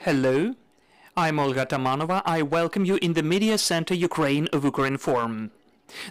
Hello, I'm Olga Tamanova. I welcome you in the Media Center Ukraine of Ukrinform.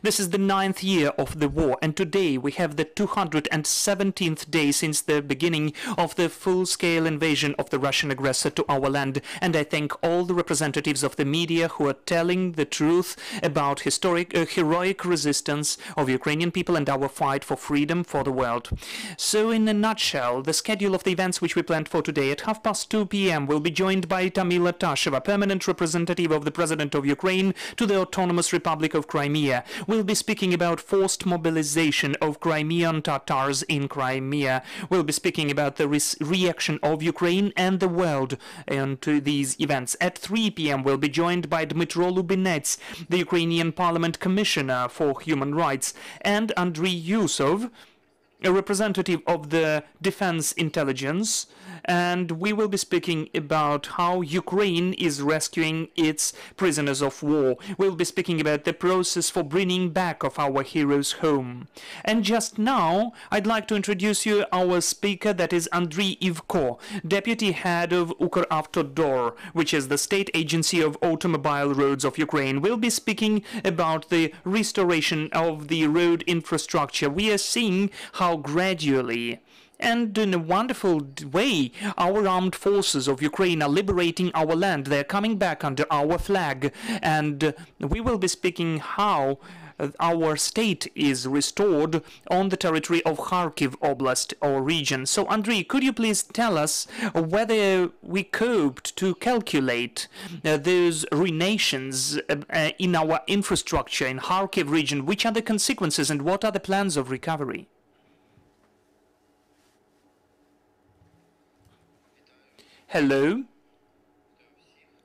This is the 9th year of the war, and today we have the 217th day since the beginning of the full-scale invasion of the Russian aggressor to our land, and I thank all the representatives of the media who are telling the truth about heroic resistance of Ukrainian people and our fight for freedom for the world. So in a nutshell, the schedule of the events which we planned for today at 2:30 p.m. will be joined by Tamila Tasheva, permanent representative of the President of Ukraine to the Autonomous Republic of Crimea. We'll be speaking about forced mobilization of Crimean Tatars in Crimea. We'll be speaking about the reaction of Ukraine and the world to these events. At 3 p.m. we'll be joined by Dmytro Lubinets, the Ukrainian Parliament Commissioner for Human Rights, and Andrii, a representative of the Defense Intelligence, and we will be speaking about how Ukraine is rescuing its prisoners of war. We'll be speaking about the process for bringing back of our heroes home. And just now, I'd like to introduce you our speaker, that is Andrii Ivko, deputy head of Ukravtodor, which is the state agency of automobile roads of Ukraine. We'll be speaking about the restoration of the road infrastructure. We are seeing how gradually and in a wonderful way our armed forces of Ukraine are liberating our land. They're coming back under our flag, and we will be speaking how our state is restored on the territory of Kharkiv Oblast or region. So Andrii, could you please tell us whether we coped to calculate those renations in our infrastructure in Kharkiv region? Which are the consequences and what are the plans of recovery? Hello,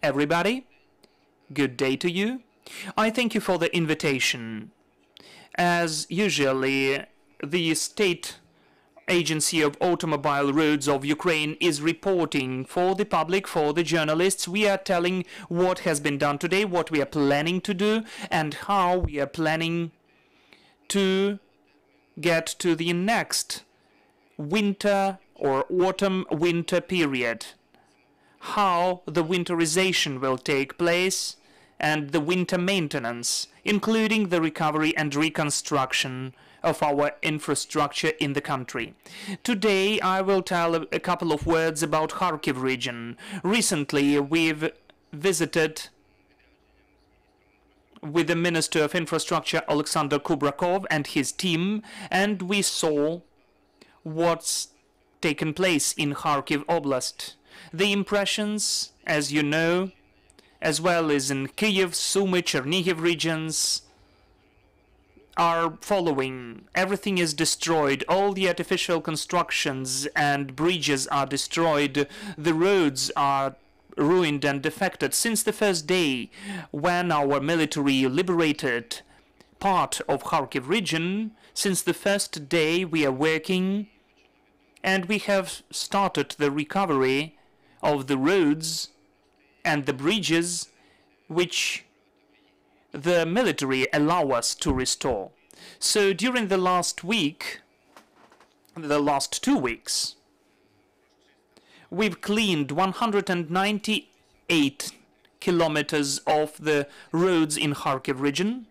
everybody. Good day to you. I thank you for the invitation. As usually, the State Agency of Automobile Roads of Ukraine is reporting for the public, for the journalists. We are telling what has been done today, what we are planning to do, and how we are planning to get to the next winter or autumn-winter period. How the winterization will take place and the winter maintenance, including the recovery and reconstruction of our infrastructure in the country. Today I will tell a couple of words about Kharkiv region. Recently we've visited with the Minister of Infrastructure Alexander Kubrakov and his team, and we saw what's taken place in Kharkiv Oblast. The impressions, as you know, as well as in Kyiv, Sumy, Chernihiv regions, are following. Everything is destroyed. All the artificial constructions and bridges are destroyed. The roads are ruined and defected. Since the first day when our military liberated part of Kharkiv region, since the first day we are working, and we have started the recovery of the roads and the bridges which the military allow us to restore. So during the last 2 weeks, we've cleaned 198 kilometers of the roads in Kharkiv region.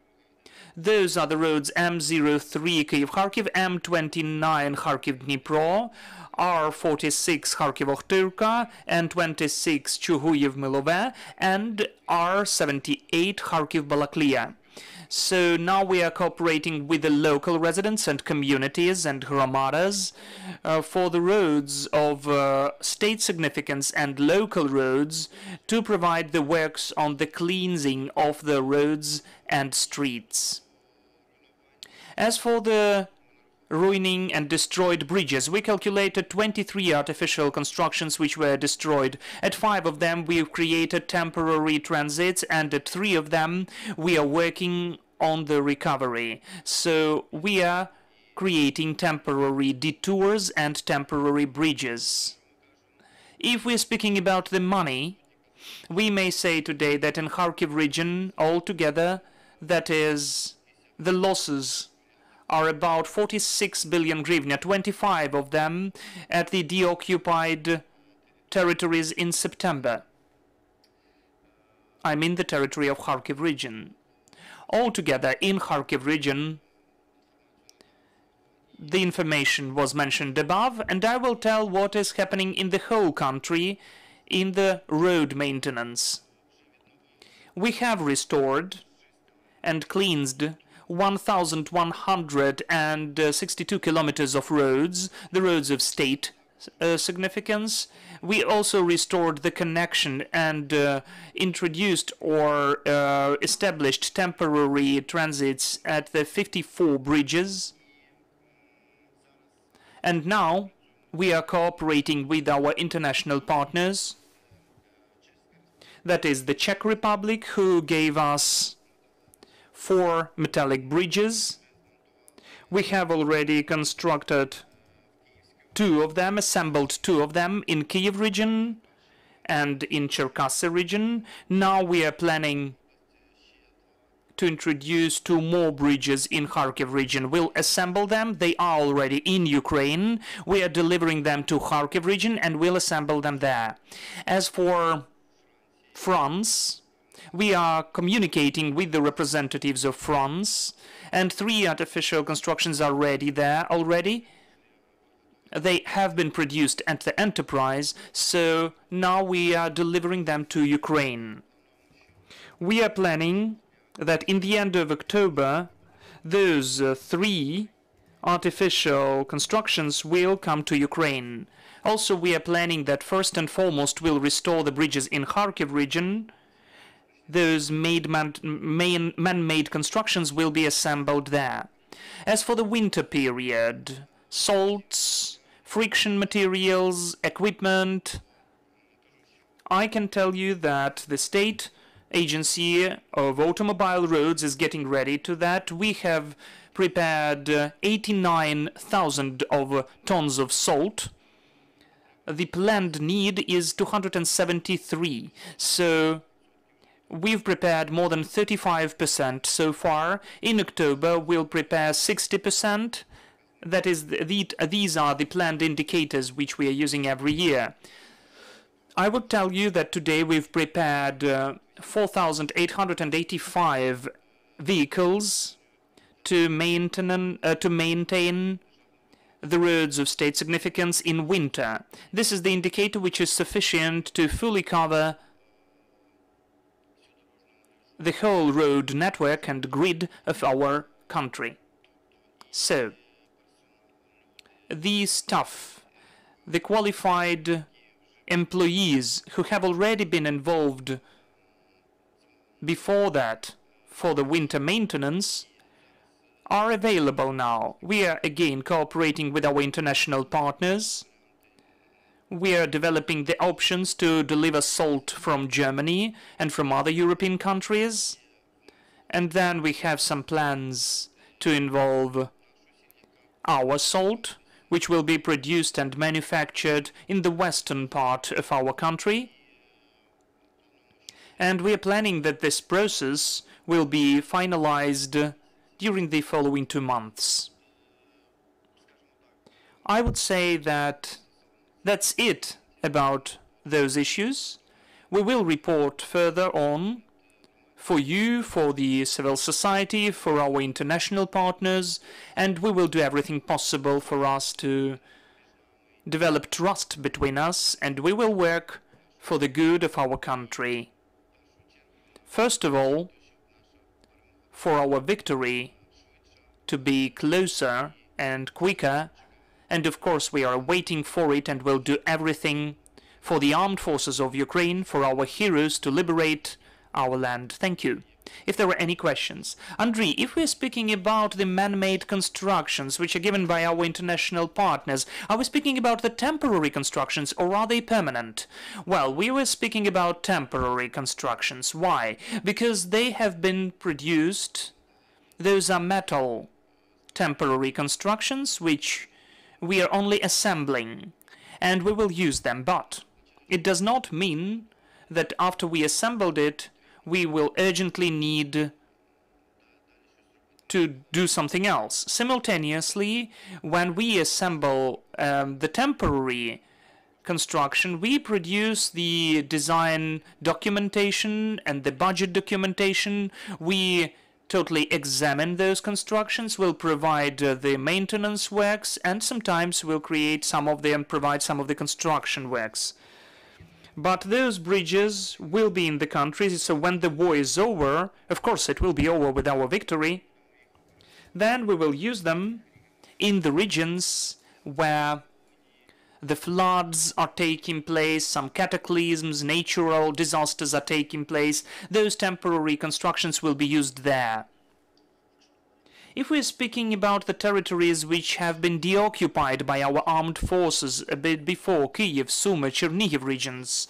Those are the roads M03 Kyiv-Kharkiv, M29 Kharkiv-Dnipro, R46 Kharkiv-Ochtyrka, N26 Chuhuyev-Milove, and R78 Kharkiv-Balaklia. So now we are cooperating with the local residents and communities and hromadas for the roads of state significance and local roads to provide the works on the cleansing of the roads and streets. As for the ruining and destroyed bridges, we calculated 23 artificial constructions which were destroyed. At 5 of them we've created temporary transits, and at 3 of them we are working on the recovery. So we are creating temporary detours and temporary bridges. If we're speaking about the money, we may say today that in Kharkiv region altogether, that is, the losses are about 46 billion hryvnia, 25 of them at the deoccupied territories in September. I mean the territory of Kharkiv region. Altogether, in Kharkiv region, the information was mentioned above, and I will tell what is happening in the whole country in the road maintenance. We have restored and cleansed 1,162 kilometers of roads, the roads of state significance. We also restored the connection and introduced or established temporary transits at the 54 bridges. And now we are cooperating with our international partners. That is the Czech Republic, who gave us 4 metallic bridges. We have already constructed 2 of them, assembled 2 of them in Kyiv region and in Cherkasy region. Now we are planning to introduce 2 more bridges in Kharkiv region. We'll assemble them. They are already in Ukraine. We are delivering them to Kharkiv region and we'll assemble them there. As for France, we are communicating with the representatives of France, and 3 artificial constructions are ready there already. They have been produced at the enterprise, so now we are delivering them to Ukraine. We are planning that in the end of October, those 3 artificial constructions will come to Ukraine. Also, we are planning that first and foremost we'll restore the bridges in Kharkiv region. Those man-made constructions will be assembled there. As for the winter period, salts, friction materials, equipment, I can tell you that the State Agency of Automobile Roads is getting ready to that. We have prepared 89,000 of tons of salt. The planned need is 273, so we've prepared more than 35% so far. In October, we'll prepare 60%. That is, these are the planned indicators which we are using every year. I would tell you that today we've prepared 4,885 vehicles to maintain the roads of state significance in winter. This is the indicator which is sufficient to fully cover the whole road network and grid of our country. So, the staff, the qualified employees who have already been involved before that for the winter maintenance are available now. We are again cooperating with our international partners. We are developing the options to deliver salt from Germany and from other European countries. And then we have some plans to involve our salt, which will be produced and manufactured in the western part of our country. And we are planning that this process will be finalized during the following 2 months. I would say that that's it about those issues. We will report further on for you, for the civil society, for our international partners, and we will do everything possible for us to develop trust between us, and we will work for the good of our country. First of all, for our victory to be closer and quicker, and of course we are waiting for it and will do everything for the armed forces of Ukraine, for our heroes to liberate our land. Thank you. If there are any questions. Andrii, if we're speaking about the man-made constructions which are given by our international partners, are we speaking about the temporary constructions or are they permanent? Well, we were speaking about temporary constructions. Why? Because they have been produced, those are metal temporary constructions which we are only assembling, and we will use them, but it does not mean that after we assembled it, we will urgently need to do something else. Simultaneously, when we assemble the temporary construction. We produce the design documentation and the budget documentation. We totally examine those constructions. We'll provide the maintenance works, and sometimes we'll create some of them, provide some of the construction works. But those bridges will be in the country, so when the war is over, of course it will be over with our victory, then we will use them in the regions where the floods are taking place, some cataclysms, natural disasters are taking place. Those temporary constructions will be used there. If we're speaking about the territories which have been deoccupied by our armed forces a bit before, Kyiv, Sumy, Chernihiv regions,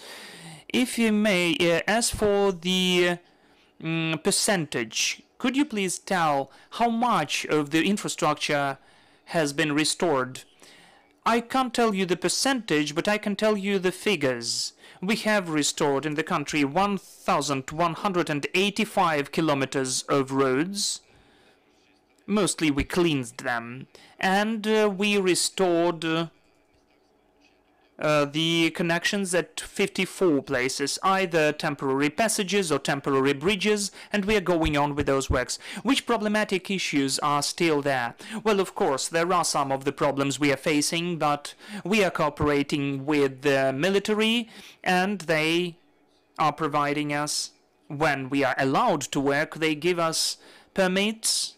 if you may, as for the percentage, could you please tell how much of the infrastructure has been restored? I can't tell you the percentage, but I can tell you the figures. We have restored in the country 1,185 kilometers of roads. Mostly we cleansed them. And we restored the connections at 54 places, either temporary passages or temporary bridges, and we are going on with those works. Which problematic issues are still there? Well, of course, there are some of the problems we are facing, but we are cooperating with the military, and they are providing us, when we are allowed to work, they give us permits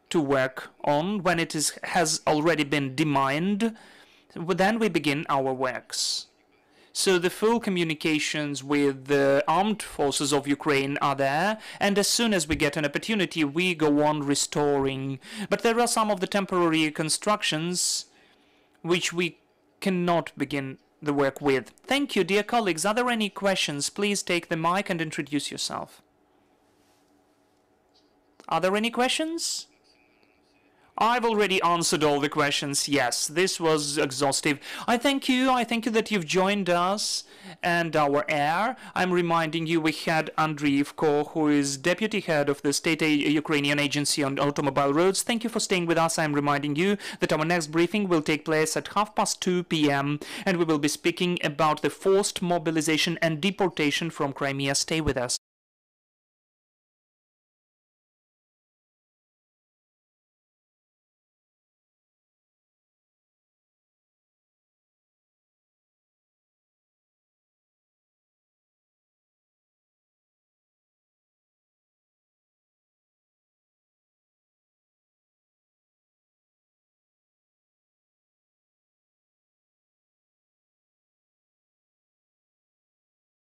to work on. When it has already been demined, then we begin our works. So the full communications with the armed forces of Ukraine are there, and as soon as we get an opportunity, we go on restoring. But there are some of the temporary constructions which we cannot begin the work with. Thank you, dear colleagues. Are there any questions? Please take the mic and introduce yourself. Are there any questions? I've already answered all the questions. Yes, this was exhaustive. I thank you that you've joined us and our air. I'm reminding you we had Andrii, Ivko, who is deputy head of the State Ukrainian Agency on Automobile Roads. Thank you for staying with us. I'm reminding you that our next briefing will take place at 2:30 p.m. and we will be speaking about the forced mobilization and deportation from Crimea. Stay with us.